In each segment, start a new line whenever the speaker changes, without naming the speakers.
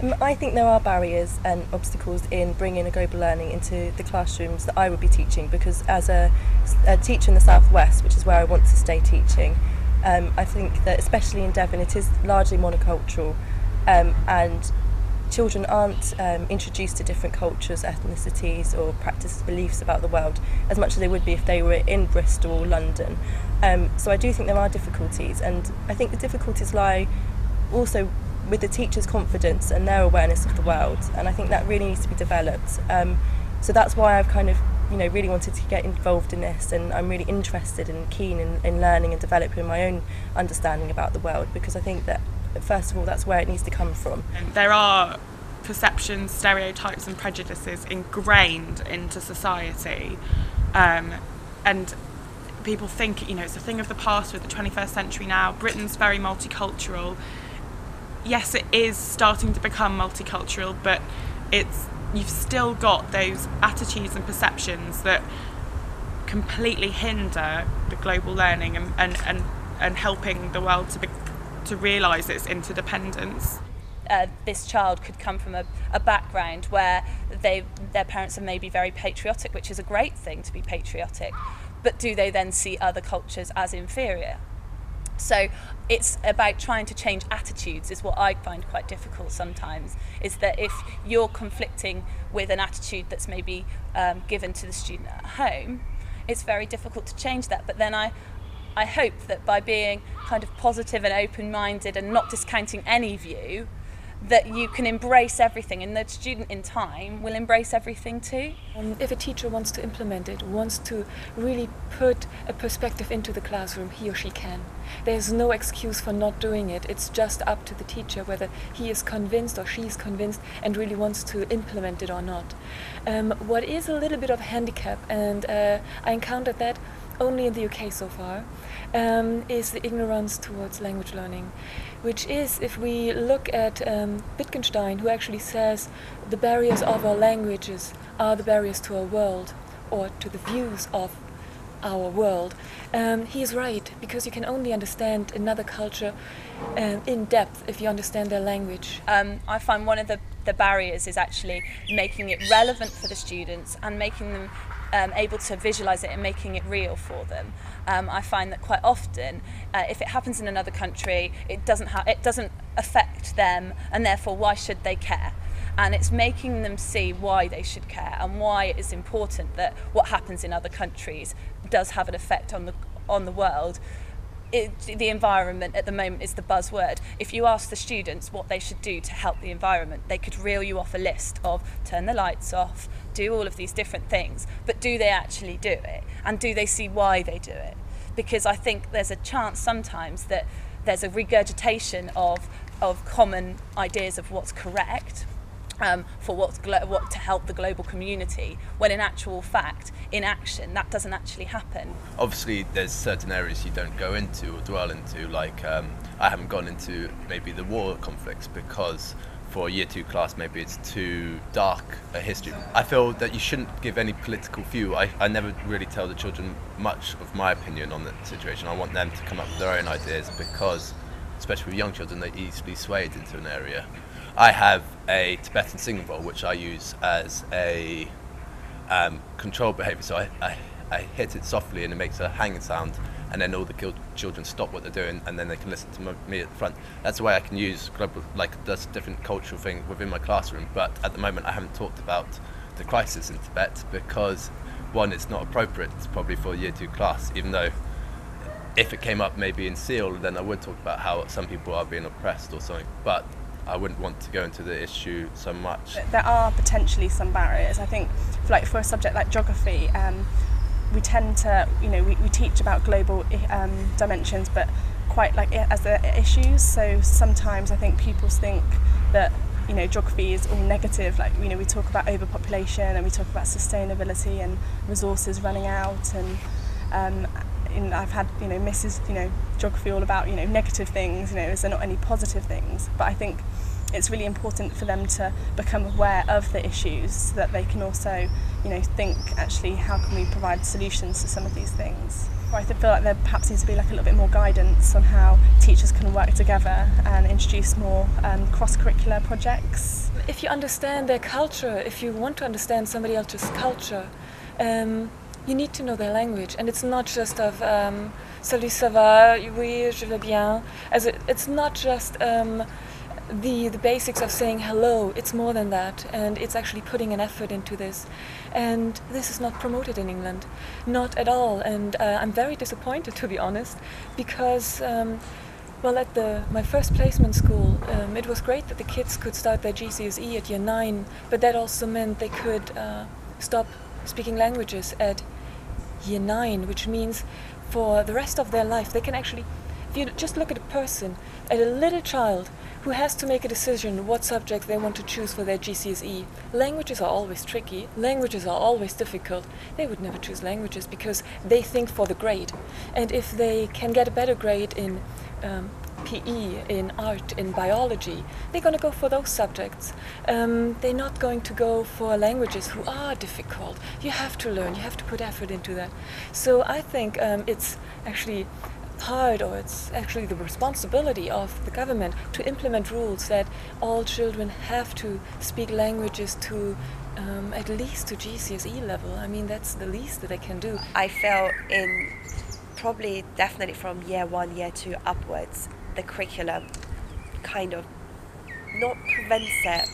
I think there are barriers and obstacles in bringing a global learning into the classrooms that I would be teaching, because as a teacher in the Southwest, which is where I want to stay teaching, I think that especially in Devon it is largely monocultural, and children aren't introduced to different cultures, ethnicities or practices, beliefs about the world as much as they would be if they were in Bristol or London. So I do think there are difficulties, and I think the difficulties lie also with the teachers' confidence and their awareness of the world, and I think that really needs to be developed. So that's why I've kind of really wanted to get involved in this, and I'm really interested and keen in learning and developing my own understanding about the world, because I think that first of all that's where it needs to come from.
There are perceptions, stereotypes and prejudices ingrained into society, and people think it's a thing of the past with the 21st century now. Britain's very multicultural. Yes, it is starting to become multicultural, but you've still got those attitudes and perceptions that completely hinder the global learning and helping the world to realise its interdependence.
This child could come from a background where their parents are maybe very patriotic, which is a great thing to be patriotic, but do they then see other cultures as inferior? So it's about trying to change attitudes is what I find quite difficult sometimes, is that if you're conflicting with an attitude that's maybe given to the student at home, it's very difficult to change that. But then I hope that by being kind of positive and open-minded and not discounting any view, that you can embrace everything, and the student in time will embrace everything too.
If a teacher wants to implement it, wants to really put a perspective into the classroom, he or she can. There's no excuse for not doing it. It's just up to the teacher whether he is convinced or she is convinced and really wants to implement it or not. What is a little bit of a handicap, and I encountered that only in the UK so far, is the ignorance towards language learning, which is, if we look at Wittgenstein, who actually says the barriers of our languages are the barriers to our world, or to the views of our world. He is right, because you can only understand another culture in depth if you understand their language.
I find one of the barriers is actually making it relevant for the students and making them able to visualise it and making it real for them. I find that quite often, if it happens in another country, it doesn't affect them, and therefore why should they care? And it's making them see why they should care and why it is important that what happens in other countries does have an effect on the world. The environment at the moment is the buzzword. If you ask the students what they should do to help the environment, they could reel you off a list of turn the lights off, do all of these different things, but do they actually do it? And do they see why they do it? Because I think there's a chance sometimes that there's a regurgitation of common ideas of what's correct, for what to help the global community, when in actual fact, in action, that doesn't actually happen.
Obviously there's certain areas you don't go into or dwell into, like I haven't gone into maybe the war conflicts because for a year 2 class maybe it's too dark a history. I feel that you shouldn't give any political view. I never really tell the children much of my opinion on the situation. I want them to come up with their own ideas, because especially with young children, they're easily swayed into an area. I have a Tibetan singing bowl which I use as a control behaviour, so I hit it softly and it makes a hanging sound, and then all the children stop what they're doing and then they can listen to me at the front. That's the way I can use global, like that's a different cultural thing within my classroom, but at the moment I haven't talked about the crisis in Tibet because one, it's not appropriate probably for a year 2 class, even though if it came up maybe in SEAL then I would talk about how some people are being oppressed or something, but I wouldn't want to go into the issue so much.
There are potentially some barriers. I think for a subject like geography, we tend to, we teach about global dimensions, but quite like as the issues. So sometimes I think pupils think that geography is all negative. Like we talk about overpopulation and we talk about sustainability and resources running out, and I've had misses geography all about negative things. Is there not any positive things? But I think it's really important for them to become aware of the issues so that they can also think actually how can we provide solutions to some of these things. I feel like there perhaps needs to be like a little bit more guidance on how teachers can work together and introduce more cross-curricular projects.
If you understand their culture, if you want to understand somebody else's culture, you need to know their language, and it's not just of salut, ça va, oui, je vais bien. It's not just the basics of saying hello. It's more than that, and it's actually putting an effort into this. And this is not promoted in England, not at all. And I'm very disappointed, to be honest, because well, at my first placement school, it was great that the kids could start their GCSE at year 9, but that also meant they could stop speaking languages at year 9, which means for the rest of their life they can actually, if you just look at a person, at a little child who has to make a decision what subject they want to choose for their GCSE. Languages are always tricky, languages are always difficult. They would never choose languages because they think for the grade. And if they can get a better grade in PE, in art, in biology, they're going to go for those subjects. They're not going to go for languages who are difficult. You have to learn, you have to put effort into that. So I think it's actually hard, or it's actually the responsibility of the government to implement rules that all children have to speak languages to at least to GCSE level. I mean, that's the least that they can do.
I felt in probably definitely from year 1, year 2 upwards, the curriculum kind of not prevents it,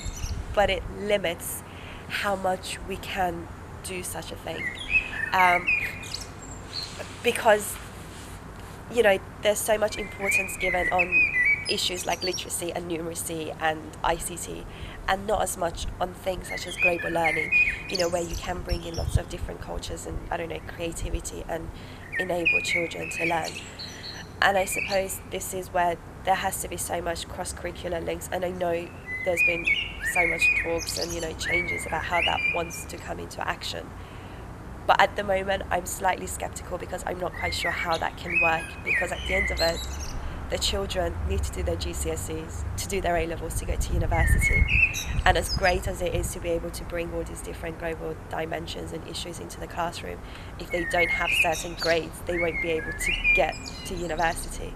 but it limits how much we can do such a thing. Because you know, there's so much importance given on issues like literacy and numeracy and ICT, and not as much on things such as global learning, you know, where you can bring in lots of different cultures and, I don't know, creativity and enable children to learn. And I suppose this is where there has to be so much cross-curricular links, and I know there's been so much talks and, you know, changes about how that wants to come into action. But at the moment, I'm slightly skeptical because I'm not quite sure how that can work, because at the end of it, the children need to do their GCSEs, to do their A-levels, to go to university. And as great as it is to be able to bring all these different global dimensions and issues into the classroom, if they don't have certain grades, they won't be able to get to university.